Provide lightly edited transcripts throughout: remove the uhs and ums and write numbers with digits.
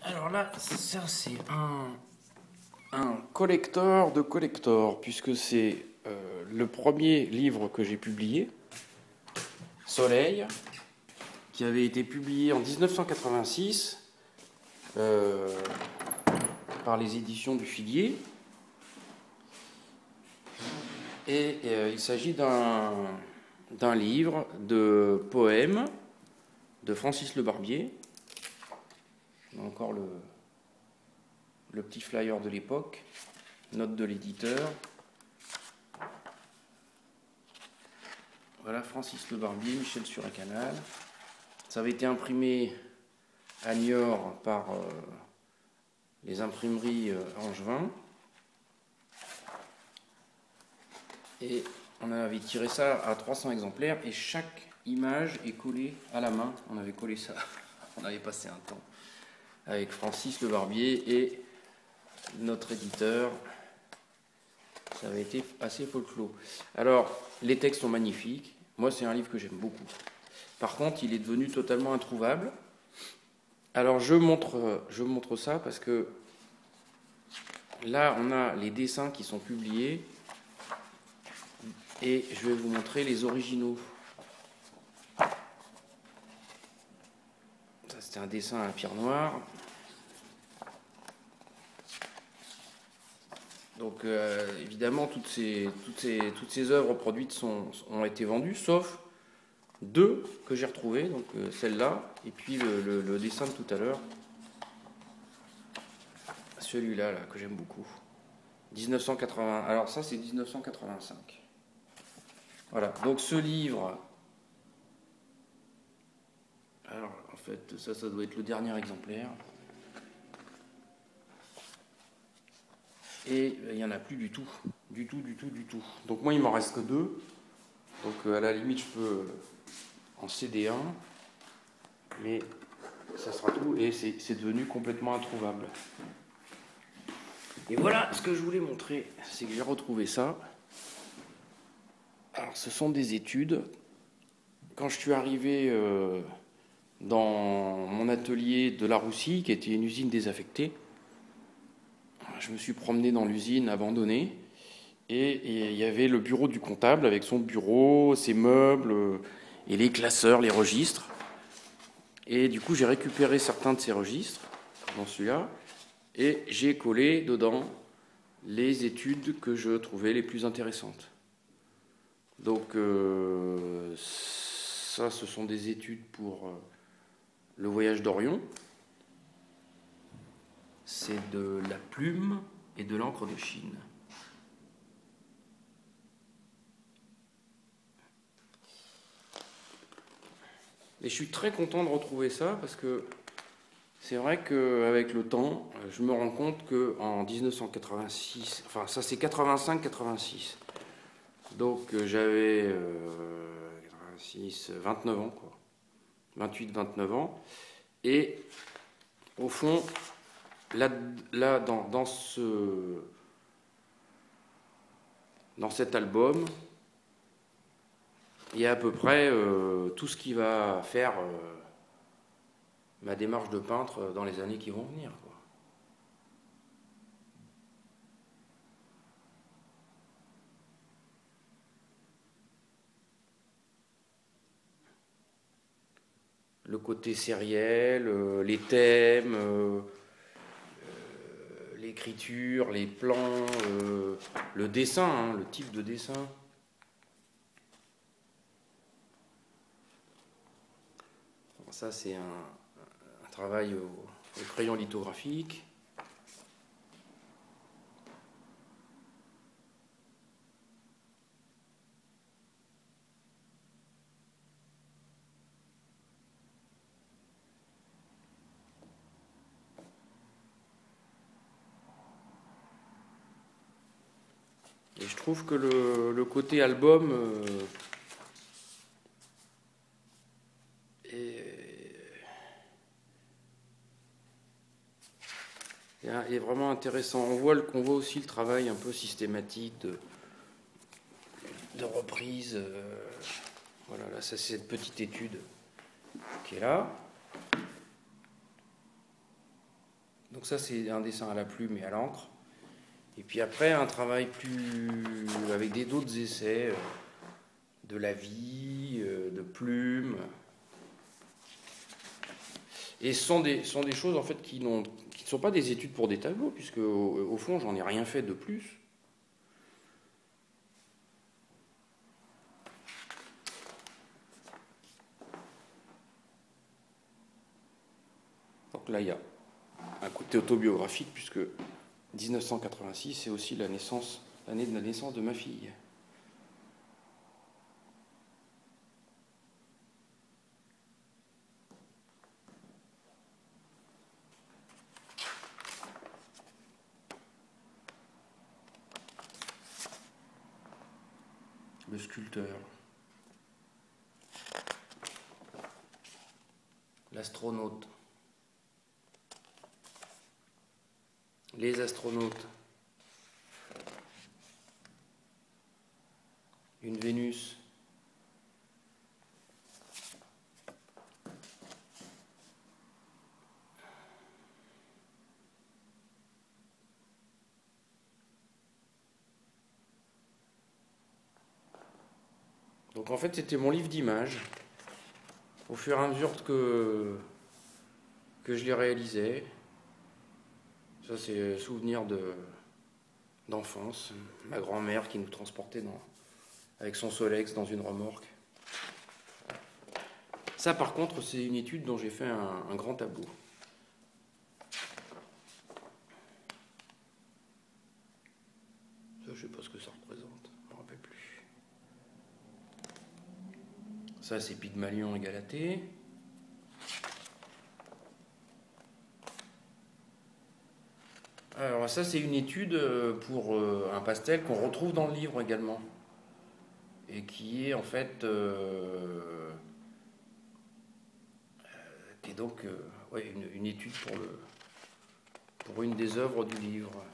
Alors là, ça c'est un collector de collector, puisque c'est le premier livre que j'ai publié, Soleil, qui avait été publié en 1986 par les éditions du Figuier. Et il s'agit d'un livre de poèmes de Francis Le Barbier. On a encore le petit flyer de l'époque, note de l'éditeur. Voilà, Francis Le Barbier, Michel Suracanal. Ça avait été imprimé à Niort par les imprimeries Angevin. Et on avait tiré ça à 300 exemplaires et chaque image est collée à la main. On avait collé ça, on avait passé un temps avec Francis Le Barbier et notre éditeur. Ça avait été assez folklore. Alors, les textes sont magnifiques. Moi, c'est un livre que j'aime beaucoup. Par contre, il est devenu totalement introuvable. Alors, je montre ça parce que là, on a les dessins qui sont publiés et je vais vous montrer les originaux. Ça, c'était un dessin à la pierre noire. Donc évidemment, toutes ces œuvres produites ont été vendues, sauf deux que j'ai retrouvées, donc celle-là, et puis le dessin de tout à l'heure, celui-là là, que j'aime beaucoup. 1980. Alors ça, c'est 1985. Voilà, donc ce livre, alors en fait, ça doit être le dernier exemplaire. Et il n'y en a plus du tout. Du tout. Donc moi, il m'en reste que deux. Donc à la limite, je peux en céder un. Mais ça sera tout. Et c'est devenu complètement introuvable. Et voilà ce que je voulais montrer. C'est que j'ai retrouvé ça. Alors ce sont des études. Quand je suis arrivé dans mon atelier de La Roussie, qui était une usine désaffectée, je me suis promené dans l'usine abandonnée et il y avait le bureau du comptable avec son bureau, ses meubles et les classeurs, les registres. Et du coup, j'ai récupéré certains de ces registres, dans celui-là, et j'ai collé dedans les études que je trouvais les plus intéressantes. Donc, ça, ce sont des études pour le voyage d'Orion. C'est de la plume et de l'encre de Chine. Et je suis très content de retrouver ça parce que c'est vrai qu'avec le temps, je me rends compte qu'en 1986, enfin ça c'est 85-86, donc j'avais 86, 29 ans, quoi. 28-29 ans, et au fond, là dans cet album, il y a à peu près tout ce qui va faire ma démarche de peintre dans les années qui vont venir, quoi. Le côté sériel, les thèmes, l'écriture, les plans, le dessin, hein, le type de dessin. Ça, c'est un travail au crayon lithographique. Et je trouve que le côté album est vraiment intéressant. On voit aussi le travail un peu systématique de reprise. Voilà, là, ça c'est cette petite étude qui est là. Donc ça, c'est un dessin à la plume et à l'encre. Et puis après, un travail plus avec d'autres essais, de la vie, de plumes. Et ce sont des choses en fait qui ne sont pas des études pour des tableaux, puisque au fond, j'en ai rien fait de plus. Donc là, il y a un côté autobiographique, puisque 1986, c'est aussi l'année de la naissance de ma fille. Le sculpteur, l'astronaute, les astronautes, une Vénus, donc en fait c'était mon livre d'images. Au fur et à mesure que je les réalisais, ça c'est souvenir d'enfance, ma grand-mère qui nous transportait avec son Solex dans une remorque. Ça par contre c'est une étude dont j'ai fait un grand tableau. Ça je sais pas ce que ça représente, je me rappelle plus. Ça c'est Pygmalion et Galatée. Alors ça c'est une étude pour un pastel qu'on retrouve dans le livre également. Et qui est en fait qui est donc ouais, une étude pour une des œuvres du livre.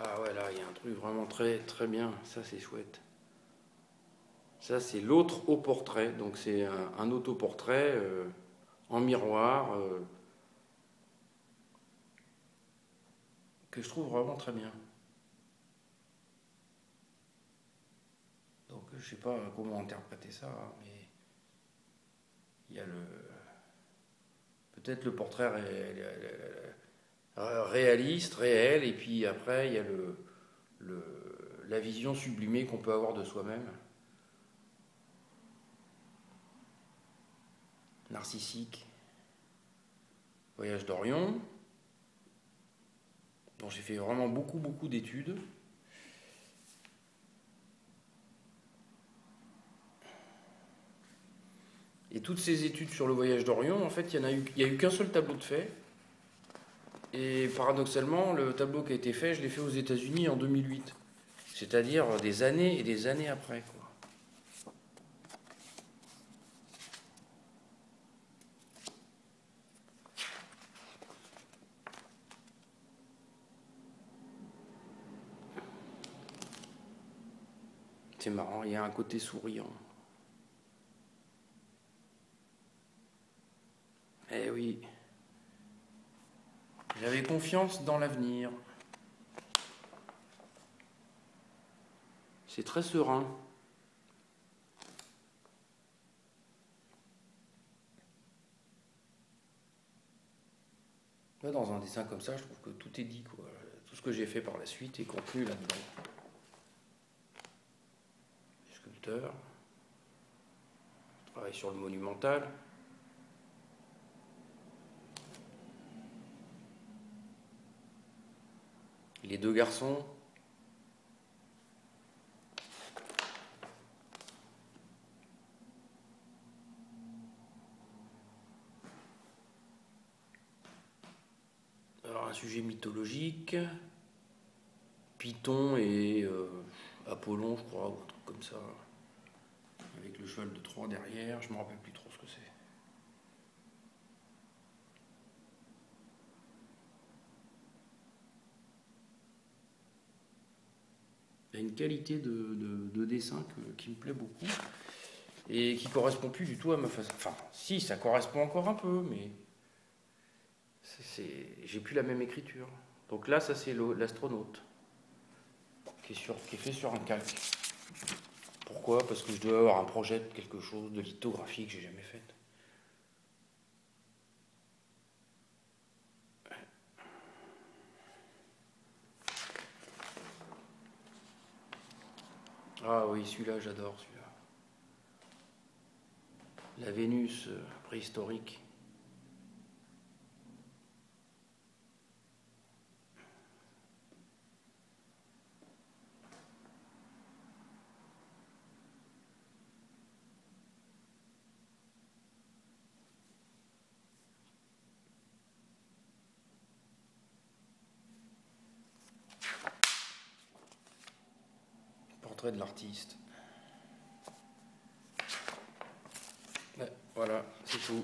Ah ouais, là il y a un truc vraiment très très bien, ça c'est chouette. Ça c'est l'autre au portrait, donc c'est un autoportrait en miroir que je trouve vraiment très bien. Donc je sais pas comment interpréter ça, mais il y a peut-être le portrait réaliste, réel, et puis après il y a la vision sublimée qu'on peut avoir de soi-même, narcissique. Voyage d'Orion, dont j'ai fait vraiment beaucoup d'études. Et toutes ces études sur le voyage d'Orion, en fait, il n'y a eu qu'un seul tableau de fait. Et paradoxalement, le tableau qui a été fait, je l'ai fait aux États-Unis en 2008. C'est-à-dire des années et des années après, quoi. C'est marrant, il y a un côté souriant. Eh oui. J'avais confiance dans l'avenir. C'est très serein. Là, dans un dessin comme ça, je trouve que tout est dit, quoi. Tout ce que j'ai fait par la suite est contenu là-dedans. Sculpteur. Je travaille sur le monumental. Les deux garçons. Alors, un sujet mythologique. Python et Apollon, je crois, ou un truc comme ça. Avec le cheval de Troie derrière, je me rappelle plus trop ce que c'est. Il y a une qualité de dessin qui me plaît beaucoup et qui correspond plus du tout à ma façon. Enfin, si, ça correspond encore un peu, mais j'ai plus la même écriture. Donc là, ça c'est l'astronaute qui est fait sur un calque. Pourquoi? Parce que je dois avoir un projet de quelque chose, de lithographie que j'ai jamais fait. Ah oui, celui-là, j'adore celui-là. La Vénus préhistorique. Portrait de l'artiste. Ouais, voilà, c'est tout.